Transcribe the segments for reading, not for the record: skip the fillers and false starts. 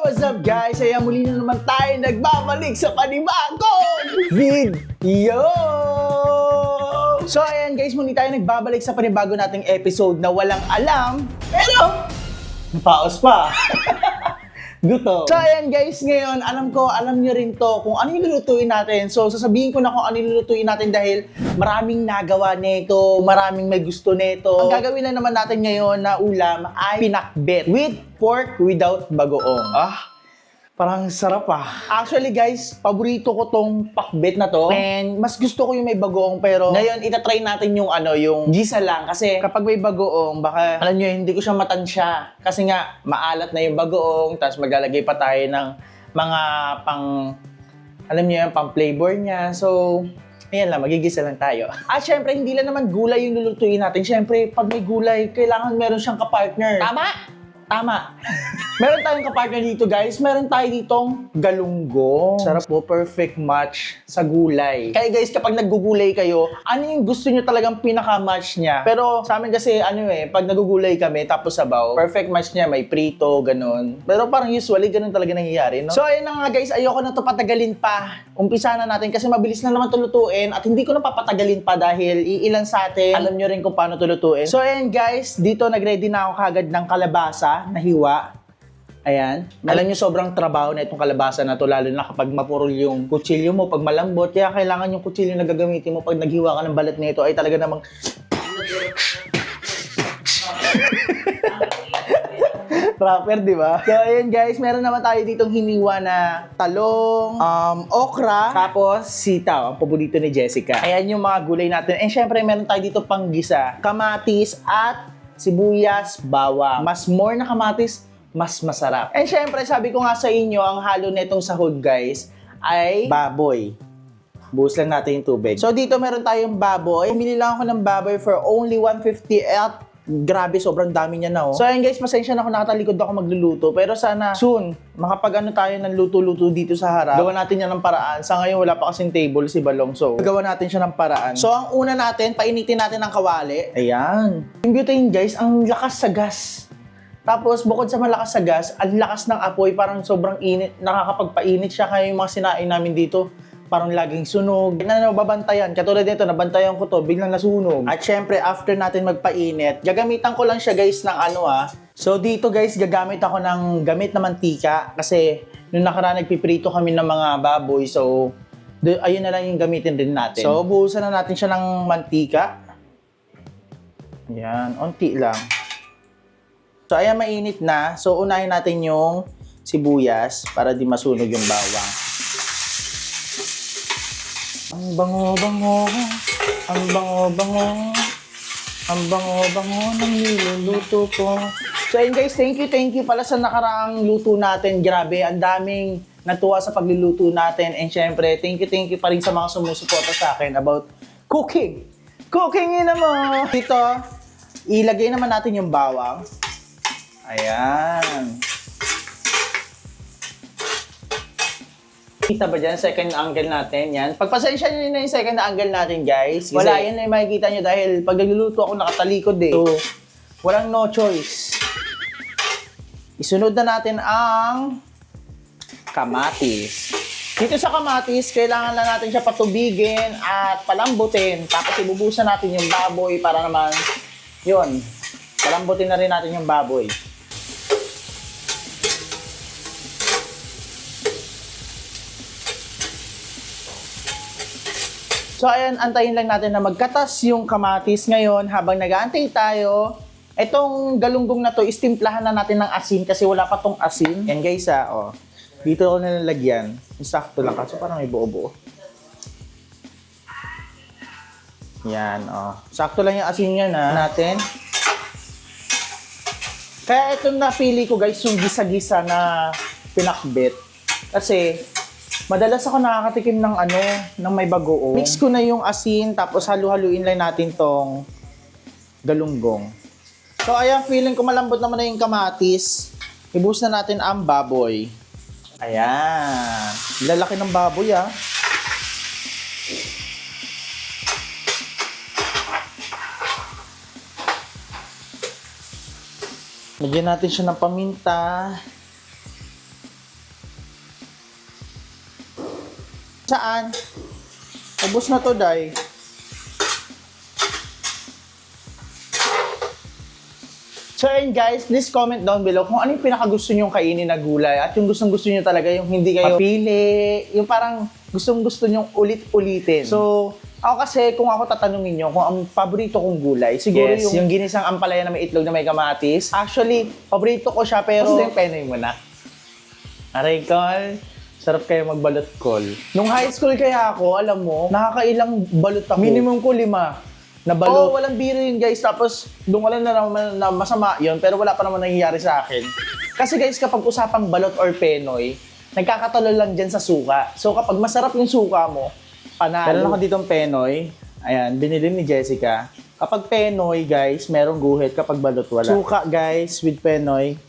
What's up guys? Ay muli na naman tayo nagbabalik sa panibagong video! So ayan guys, muli tayo nagbabalik sa panibago nating episode na walang alam, pero napaos pa. Gutom. So ayan guys, ngayon alam nyo rin to kung ano yung lulutuin natin. So sasabihin ko na kung ano yung lulutuin natin dahil maraming nagawa nito, maraming may gusto nito. Ang gagawin na naman natin ngayon na ulam ay pinakbet with pork without bagoong. Parang sarap ah. Actually guys, paborito ko tong pakbet na to. And mas gusto ko yung may bagoong, pero ngayon itatry natin yung yung gisa lang. Kasi kapag may bagoong, baka alam nyo, hindi ko siya matansya. Kasi nga, maalat na yung bagoong, tapos maglalagay pa tayo ng mga alam nyo yan, pang flavor niya. So, ayan lang, magigisa lang tayo. At syempre, hindi lang naman gulay yung lulutuin natin. Syempre, pag may gulay, kailangan meron siyang kapartner. Tama! Tama. Meron tayong kapartner dito guys. Meron tayo ditong galunggong. Sarap po, perfect match sa gulay. Kaya guys, kapag naggugulay kayo, ano yung gusto nyo talagang pinaka-match niya? Pero sa amin kasi, pag nagugulay kami, tapos sabaw, perfect match niya, may prito, ganun. Pero parang usually, ganun talaga nangyayari, no? So ayun na nga guys, ayoko na to patagalin pa. Umpisa na natin kasi mabilis na naman to lutuin at hindi ko na papatagalin pa dahil iilan sa atin, alam nyo rin kung paano to lutuin. So ayun guys, dito nag-ready na ako kagad ng kalabasa na hiwa. Ayan. Alam nyo, sobrang trabaho na itong kalabasa na to, lalo na kapag mapurol yung kutsilyo mo, pag malambot. Kaya kailangan yung kutsilyo na gagamitin mo pag naghiwa ka ng balat nito ay talaga namang proper, di ba? So, ayan guys, meron naman tayo ditong hiniwa na talong, okra, tapos sitaw, ang paborito ni Jessica. Ayan yung mga gulay natin. And syempre, meron tayo dito panggisa, kamatis at sibuyas, bawang. Mas more na kamatis, mas masarap. And syempre, sabi ko nga sa inyo, ang halo netong sahog guys, ay baboy. Buhos lang natin yung tubig. So dito meron tayong baboy. Pumili lang ako ng baboy for only 150 at grabe, sobrang dami niya na oh. So ayun guys, pasensya na ako, nakatalikod ako magluluto. Pero sana soon, makapag tayo ng luto-luto dito sa harap. Gawa natin yan ng paraan. Sa ngayon, wala pa kasing table si Balong. So, gawa natin siya ng paraan. So ang una natin, painitin natin ng kawali. Ayan. Yung butane guys, ang lakas sa gas. Tapos, bukod sa malakas sa gas, ang lakas ng apoy, parang sobrang init. Nakakapagpainit siya, kaya yung mga sinain namin dito, parang laging sunog. Na nababantayan. Katulad nito, nabantayan ko to, biglang nasunog. At syempre, after natin magpainit, gagamitan ko lang siya guys ng So dito guys, gagamit ako ng gamit na mantika. Kasi, nung nakaraan nagpiprito kami ng mga baboy. So, ayun na lang yung gamitin din natin. So, buhusan na natin siya ng mantika. Yan, onti lang. So, ayan, mainit na. So, unahin natin yung sibuyas para di masunog yung bawang. Ang bango-bango, ang bango-bango, ang bango-bango ng niluluto ko. So ayun guys, thank you pala sa nakaraang luto natin. Grabe, ang daming natuwa sa pagluluto natin. And syempre, thank you pa rin sa mga sumusuporta sa akin about cooking. Cooking yun naman! Dito, ilagay naman natin yung bawang. Ayan. Kita ba dyan? Second angle natin. Yan. Pagpasensya nyo na yung second angle natin, guys. Wala, yan na yung makikita nyo dahil pag nagluluto ako nakatalikod eh. So, walang no choice. Isunod na natin ang kamatis. Dito sa kamatis, kailangan lang natin siya patubigin at palambutin. Tapos ibubusan natin yung baboy para naman, yun, palambutin na rin natin yung baboy. So ayan, antayin lang natin na magkatas yung kamatis ngayon habang nag-aantay tayo. Itong galunggong na to, istimplahan na natin ng asin kasi wala pa tong asin. Yan guys oh. Dito ko nilalagyan. Sakto lang kasi parang may buo-buo. Yan oh. Sakto lang yung asin niya natin. Kaya itong napili ko guys, yung gisa-gisa na pinakbet. Kasi madalas ako nakakatikim ng ng may bagoong. Mix ko na yung asin, tapos halu-haluin lang natin tong galunggong. So ayan, feeling ko malambot naman na yung kamatis. Ibuhos na natin ang baboy. Ayan. Lalaki ng baboy ah. Lagyan natin siya ng paminta. Saan? Ubus na to, Day. So ayun guys, please comment down below kung ano yung pinakagusto nyong kainin na gulay at yung gustong-gusto nyo talaga yung hindi kayo papili, yung parang gustong-gusto nyong ulit-ulitin. So, ako kasi kung ako tatanungin nyo kung ang paborito kong gulay, siguro yung ginisang ampalaya na may itlog na may kamatis. Actually, paborito ko siya pero yung penoy mo na. Aray kol, sarap kayo magbalot kol. Nung high school kaya ako, alam mo, nakakailang balot ako. Minimum ko 5 na balot. Oo, walang biro yun guys. Tapos, doon ko lang na naman na masama yun, pero wala pa naman nangyayari sa akin. Kasi guys, kapag usapang balot or penoy, nagkakatalo lang dyan sa suka. So, kapag masarap yung suka mo, panalo. Meron ako ditong penoy. Ayan, binili ni Jessica. Kapag penoy, guys, merong guhit. Kapag balot, wala. Suka, guys, with penoy.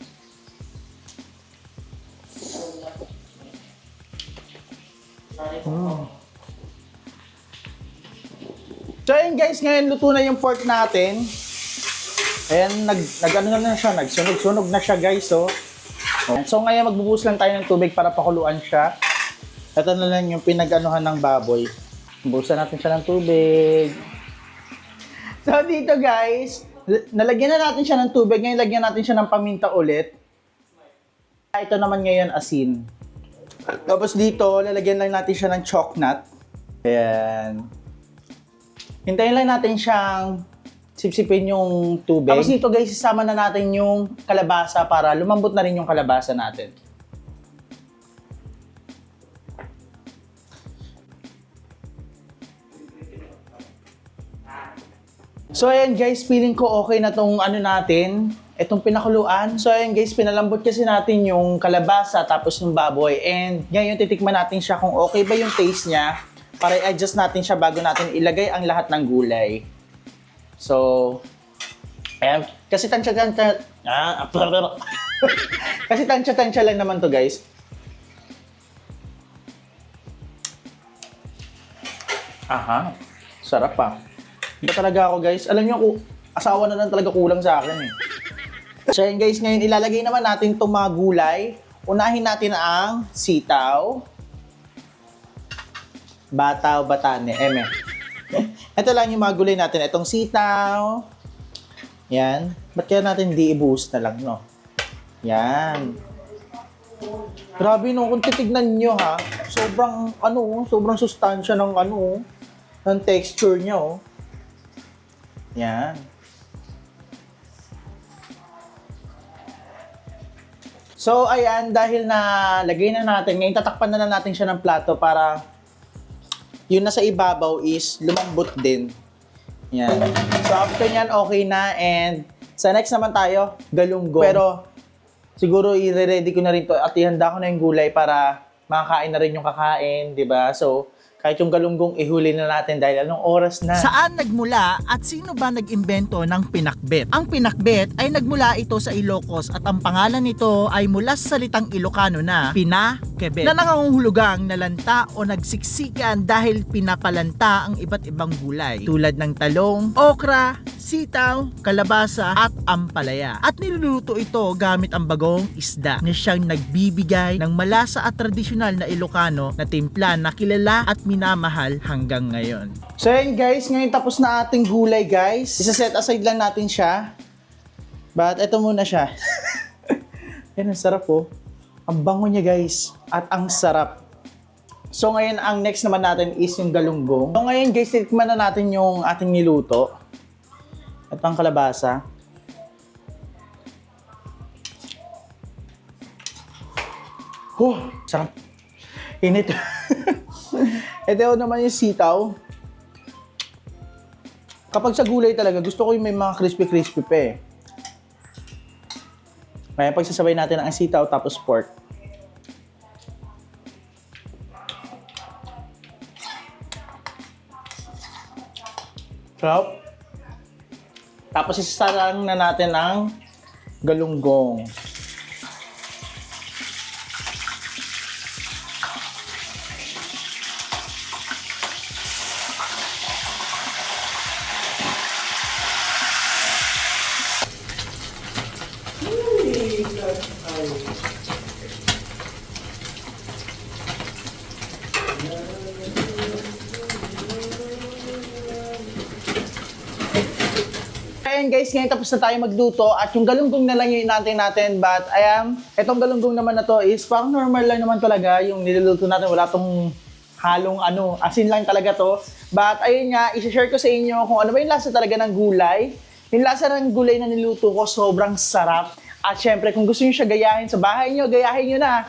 So ayun guys, ngayon luto na yung pork natin. Ayan, nag-ano na siya, nagsunog-sunog na siya guys, oh. So ngayon magbubuhos lang tayo ng tubig para pakuluan siya. Ito na lang yung pinag-anuhan ng baboy. Buhusan natin siya ng tubig. So dito guys, nalagyan na natin siya ng tubig. Ngayon lagyan natin siya ng paminta ulit. Ito naman ngayon asin. Tapos dito, lalagyan lang natin siya ng choknut. Ayan. Hintayin lang natin siyang sipsipin yung tubig. Tapos dito guys, isama na natin yung kalabasa para lumambot na rin yung kalabasa natin. So ayan guys, feeling ko okay na tong ano natin, itong pinakuluan. So ayan guys, pinalambot kasi natin yung kalabasa tapos yung baboy. And ngayon titikman natin siya kung okay ba yung taste niya para i-adjust natin siya bago natin ilagay ang lahat ng gulay. So, ayan, kasi tansya-tansya kasi tansya-tansya lang naman to guys. Aha, sarap pa. Iba talaga ako guys. Alam niyo, asawa na lang talaga kulang sa akin eh. So ayan guys, ngayon ilalagay naman natin itong mga gulay. Unahin natin ang sitaw. Bataw, batane, eme. Ito lang yung mga gulay natin. Itong sitaw. Yan. Ba't kaya natin di i-boost na lang, no? Yan. Grabe no, kung titignan nyo ha, sobrang sustansya ng ng texture niya, oh. Yan. So, ayan, dahil na lagay na natin, ngayon tatakpan na natin siya ng plato para yung nasa ibabaw is lumambot din. Yan. So, after nyan, okay na. And sa next naman tayo, galunggong. Pero, siguro i-ready ko na rin to at ihanda ko na yung gulay para makakain na rin yung kakain, di ba? So, kahit yung galunggong ihuli na natin dahil anong oras na. Saan nagmula at sino ba nag-imbento ng pinakbet? Ang pinakbet ay nagmula ito sa Ilocos at ang pangalan nito ay mula sa salitang Ilocano na pinakebet, na nangangahulugang nalanta o nagsiksikan dahil pinapalanta ang iba't ibang gulay tulad ng talong, okra, sitaw, kalabasa at ampalaya. At niluluto ito gamit ang bagong isda na siyang nagbibigay ng malasa at tradisyonal na Ilocano na timpla na kilala at minamahal hanggang ngayon. So yun guys, ngayon tapos na ating gulay guys. Isa-set aside lang natin siya. But ito muna siya. Yan, ang sarap oh. Ang bango niya guys. At ang sarap. So ngayon, ang next naman natin is yung galunggong. So ngayon guys, tikman na natin yung ating niluto. Ito ang kalabasa. Oh, sarap. Init. Ito naman yung sitaw. Kapag sa gulay talaga, gusto ko yung may mga crispy-crispy pa eh. Kaya pagsasabay natin ang sitaw tapos pork. Sarap. Tapos isasalang na natin ang galunggong. ayan guys, ngayon tapos na tayo magluto at yung galunggong na lang yung inaantay natin. But etong galunggong naman na to is parang normal lang naman talaga yung niluluto natin. Wala tong halong asin lang talaga to. But ayun nga, isi-share ko sa inyo kung ano ba yung lasa talaga ng gulay. Yung lasa ng gulay na niluto ko, sobrang sarap. At syempre, kung gusto nyo siya gayahin sa bahay nyo, gayahin nyo na.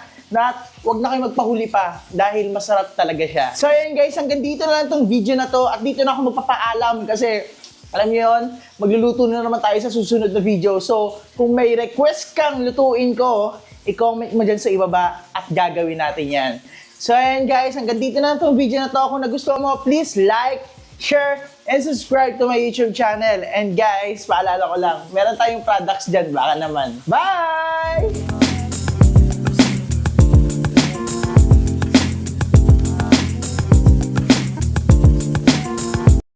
Huwag na kayo magpahuli pa dahil masarap talaga siya. So ayun guys, hanggang dito na lang tong video na to at dito na ako magpapaalam kasi alam niyo yun, magluluto na naman tayo sa susunod na video. So kung may request kang lutuin ko, i-comment mo dyan sa ibaba at gagawin natin yan. So ayun guys, hanggang dito na lang tong video na to. Kung nagustuhan mo, please like, share, and subscribe to my YouTube channel. And guys, paalala ko lang, meron tayong products dyan, baka naman. Bye!